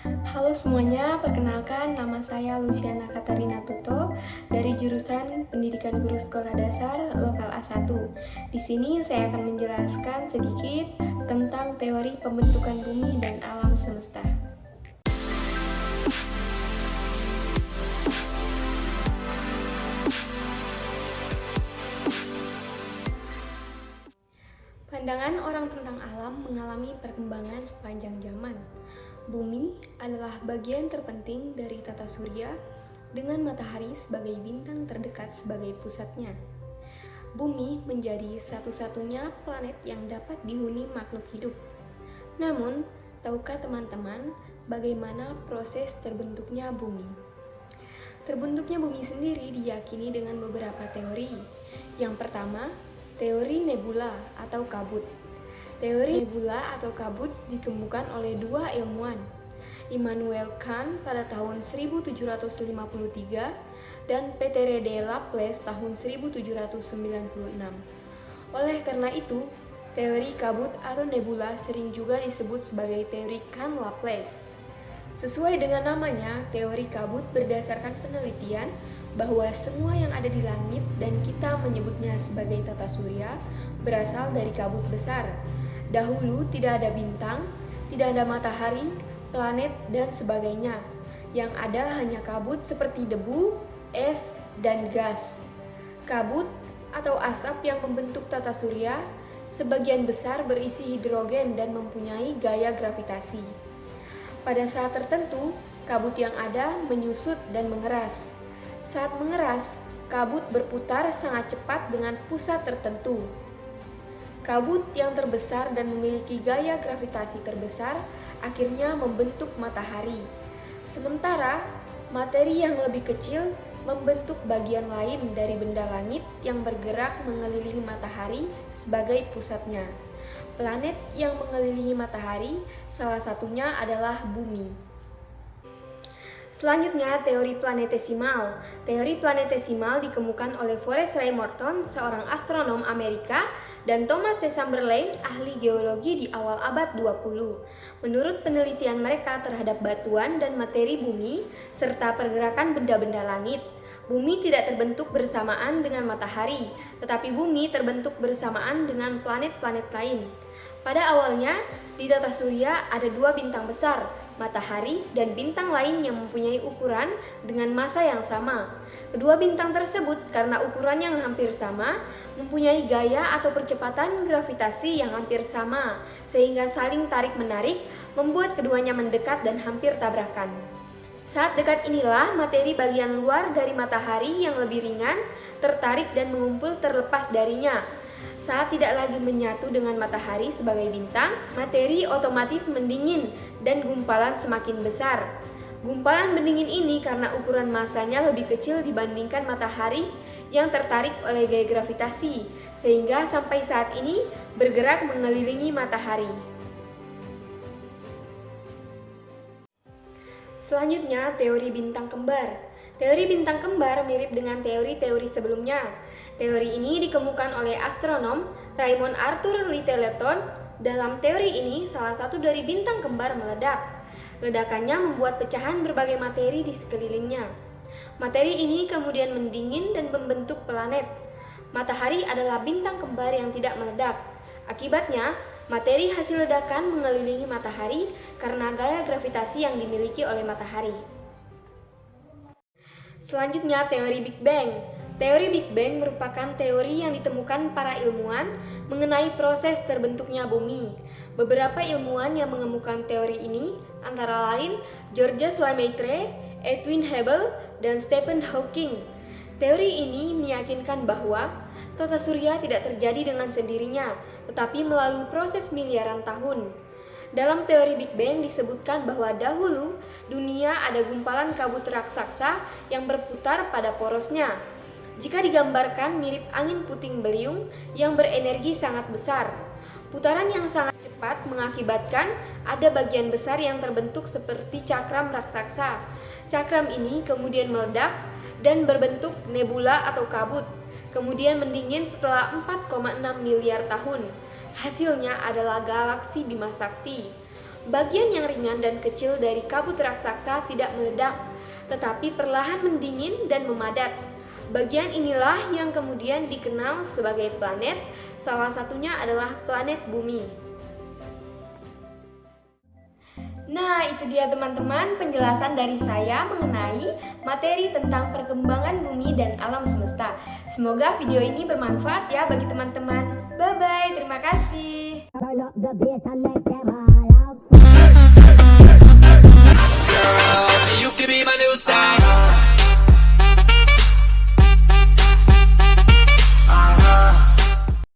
Halo semuanya, perkenalkan nama saya Luciana Katarina Tuto dari jurusan Pendidikan Guru Sekolah Dasar Lokal A1. Di sini saya akan menjelaskan sedikit tentang teori pembentukan bumi dan alam semesta. Pandangan orang tentang alam mengalami perkembangan sepanjang zaman. Bumi adalah bagian terpenting dari tata surya dengan matahari sebagai bintang terdekat sebagai pusatnya. Bumi menjadi satu-satunya planet yang dapat dihuni makhluk hidup. Namun, tahukah teman-teman bagaimana proses terbentuknya bumi? Terbentuknya bumi sendiri diyakini dengan beberapa teori. Yang pertama, teori nebula atau kabut. Teori nebula atau kabut dikemukakan oleh dua ilmuwan, Immanuel Kant pada tahun 1753 dan Peter de Laplace tahun 1796. Oleh karena itu, teori kabut atau nebula sering juga disebut sebagai teori Kant-Laplace. Sesuai dengan namanya, teori kabut berdasarkan penelitian bahwa semua yang ada di langit dan kita menyebutnya sebagai tata surya berasal dari kabut besar. Dahulu tidak ada bintang, tidak ada matahari, planet, dan sebagainya. Yang ada hanya kabut seperti debu, es, dan gas. Kabut atau asap yang membentuk tata surya sebagian besar berisi hidrogen dan mempunyai gaya gravitasi. Pada saat tertentu, kabut yang ada menyusut dan mengeras. Saat mengeras, kabut berputar sangat cepat dengan pusat tertentu. Kabut yang terbesar dan memiliki gaya gravitasi terbesar akhirnya membentuk matahari. Sementara, materi yang lebih kecil membentuk bagian lain dari benda langit yang bergerak mengelilingi matahari sebagai pusatnya. Planet yang mengelilingi matahari salah satunya adalah bumi. Selanjutnya, teori planetesimal. Teori planetesimal dikemukakan oleh Forrest Ray Morton, seorang astronom Amerika, dan Thomas C. Chamberlain, ahli geologi di awal abad 20. Menurut penelitian mereka terhadap batuan dan materi bumi, serta pergerakan benda-benda langit, bumi tidak terbentuk bersamaan dengan matahari, tetapi bumi terbentuk bersamaan dengan planet-planet lain. Pada awalnya, di tata surya ada dua bintang besar, matahari dan bintang lain yang mempunyai ukuran dengan massa yang sama. Kedua bintang tersebut karena ukuran yang hampir sama, mempunyai gaya atau percepatan gravitasi yang hampir sama, sehingga saling tarik-menarik membuat keduanya mendekat dan hampir tabrakan. Saat dekat inilah materi bagian luar dari matahari yang lebih ringan tertarik dan mengumpul terlepas darinya. Saat tidak lagi menyatu dengan matahari sebagai bintang, materi otomatis mendingin dan gumpalan semakin besar. Gumpalan pendingin ini karena ukuran massanya lebih kecil dibandingkan matahari yang tertarik oleh gaya gravitasi, sehingga sampai saat ini bergerak mengelilingi matahari. Selanjutnya, teori bintang kembar. Teori bintang kembar mirip dengan teori-teori sebelumnya. Teori ini dikemukakan oleh astronom Raymond Arthur Littleton. Dalam teori ini, salah satu dari bintang kembar meledak. Ledakannya membuat pecahan berbagai materi di sekelilingnya. Materi ini kemudian mendingin dan membentuk planet. Matahari adalah bintang kembar yang tidak meledak. Akibatnya, materi hasil ledakan mengelilingi matahari karena gaya gravitasi yang dimiliki oleh matahari. Selanjutnya, teori Big Bang. Teori Big Bang merupakan teori yang ditemukan para ilmuwan mengenai proses terbentuknya bumi. Beberapa ilmuwan yang mengemukakan teori ini antara lain Georges Lemaitre, Edwin Hubble, dan Stephen Hawking. Teori ini meyakinkan bahwa tata surya tidak terjadi dengan sendirinya, tetapi melalui proses miliaran tahun. Dalam teori Big Bang disebutkan bahwa dahulu dunia ada gumpalan kabut raksasa yang berputar pada porosnya. Jika digambarkan mirip angin puting beliung yang berenergi sangat besar. Putaran yang sangat cepat mengakibatkan ada bagian besar yang terbentuk seperti cakram raksasa. Cakram ini kemudian meledak dan berbentuk nebula atau kabut, kemudian mendingin setelah 4,6 miliar tahun. Hasilnya adalah galaksi Bima Sakti. Bagian yang ringan dan kecil dari kabut raksasa tidak meledak, tetapi perlahan mendingin dan memadat. Bagian inilah yang kemudian dikenal sebagai planet, salah satunya adalah planet Bumi. Nah, itu dia teman-teman penjelasan dari saya mengenai materi tentang perkembangan bumi dan alam semesta. Semoga video ini bermanfaat ya bagi teman-teman. Bye-bye, terima kasih.